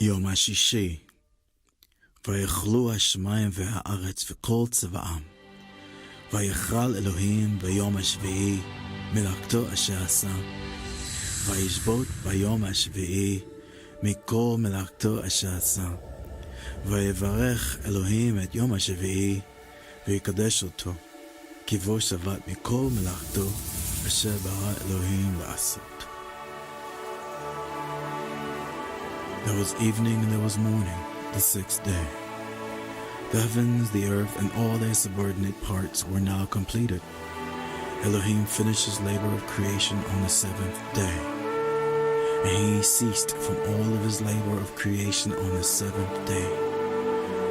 יום השישי, ויכלו השמיים והארץ וכל צבאם. ויכל אלוהים ביום השביעי מלאכתו אשר עשה. וישבות ביום השביעי מכל מלאכתו אשר עשה. ויברך אלוהים את יום השביעי ויקדש אותו, כי בו שבת מכל מלאכתו אשר ברא אלוהים לעשות. There was evening and there was morning, the sixth day. The heavens, the earth, and all their subordinate parts were now completed. Elohim finished his labor of creation on the seventh day. And he ceased from all of his labor of creation on the seventh day.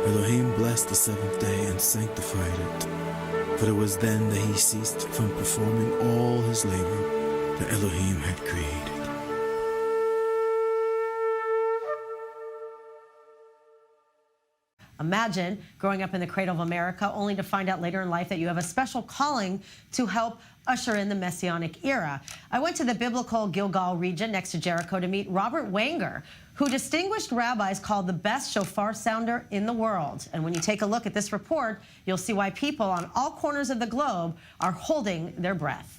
Elohim blessed the seventh day and sanctified it. For it was then that he ceased from performing all his labor that Elohim had created. Imagine growing up in the cradle of America only to find out later in life that you have a special calling to help usher in the Messianic era. I went to the biblical Gilgal region next to Jericho to meet Robert Wenger, who distinguished rabbis called the best shofar sounder in the world. And when you take a look at this report, you'll see why people on all corners of the globe are holding their breath.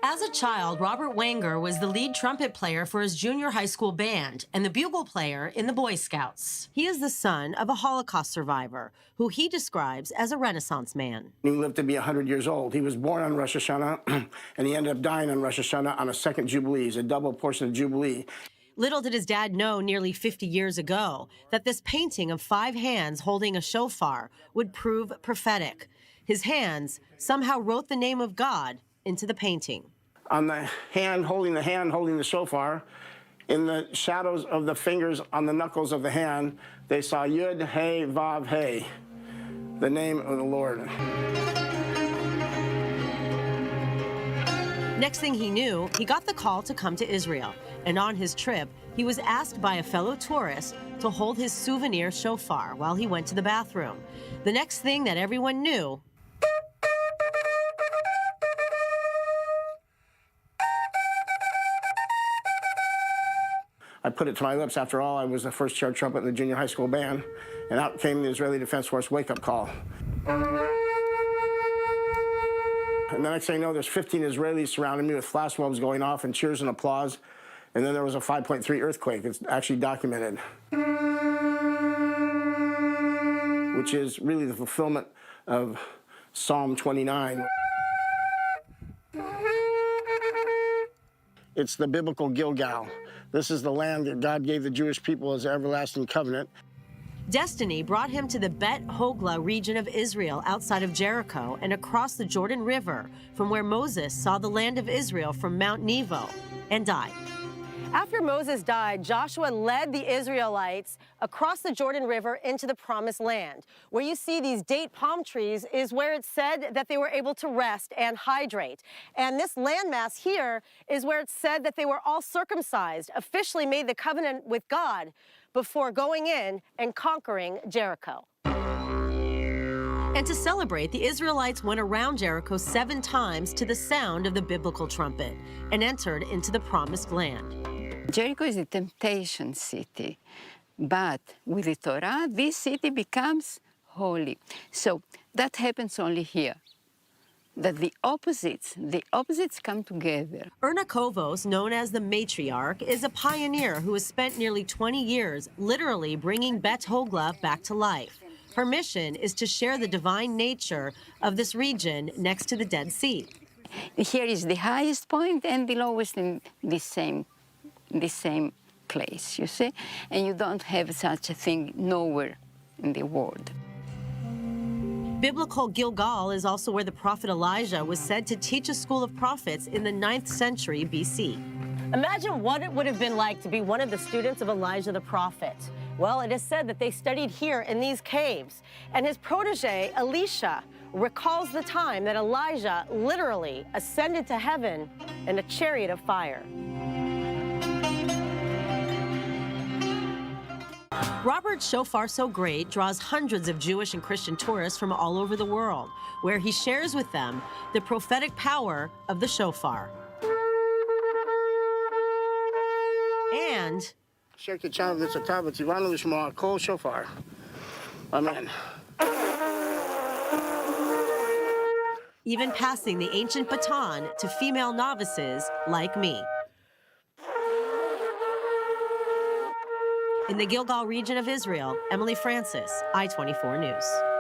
As a child, Robert Wenger was the lead trumpet player for his junior high school band and the bugle player in the Boy Scouts. He is the son of a Holocaust survivor, who he describes as a Renaissance man. He lived to be 100 years old. He was born on Rosh Hashanah, and he ended up dying on Rosh Hashanah on a second Jubilee. It's a double portion of Jubilee. Little did his dad know nearly 50 years ago that this painting of 5 hands holding a shofar would prove prophetic. His hands somehow wrote the name of God into the painting. On the hand holding the shofar, in the shadows of the fingers on the knuckles of the hand, they saw Yud, Hey, Vav, Hey, the name of the Lord. Next thing he knew, he got the call to come to Israel. And on his trip, he was asked by a fellow tourist to hold his souvenir shofar while he went to the bathroom. The next thing that everyone knew, I put it to my lips. After all, I was the first chair trumpet in the junior high school band, and out came the Israeli Defense Force wake-up call. And the next thing you know, there's 15 Israelis surrounding me with flash bulbs going off and cheers and applause. And then there was a 5.3 earthquake. It's actually documented, which is really the fulfillment of Psalm 29. It's the biblical Gilgal. This is the land that God gave the Jewish people as an everlasting covenant. Destiny brought him to the Bet Hogla region of Israel outside of Jericho and across the Jordan River, from where Moses saw the land of Israel from Mount Nebo and died. After Moses died, Joshua led the Israelites across the Jordan River into the Promised Land. Where you see these date palm trees is where it said that they were able to rest and hydrate. And this landmass here is where it said that they were all circumcised, officially made the covenant with God before going in and conquering Jericho. And to celebrate, the Israelites went around Jericho 7 times to the sound of the biblical trumpet and entered into the Promised Land. Jericho is a temptation city, but with the Torah, this city becomes holy. So that happens only here, that the opposites come together. Erna Kovos, known as the matriarch, is a pioneer who has spent nearly 20 years literally bringing Bet Hogla back to life. Her mission is to share the divine nature of this region next to the Dead Sea. Here is the highest point and the lowest in the same place, you see? And you don't have such a thing nowhere in the world. Biblical Gilgal is also where the prophet Elijah was said to teach a school of prophets in the 9th century BC. Imagine what it would have been like to be one of the students of Elijah the prophet. Well, it is said that they studied here in these caves, and his protege, Elisha, recalls the time that Elijah literally ascended to heaven in a chariot of fire. Robert's Shofar So Great draws hundreds of Jewish and Christian tourists from all over the world, where he shares with them the prophetic power of the shofar. and Amen. even passing the ancient baton to female novices like me. In the Gilgal region of Israel, Emily Francis, I-24 News.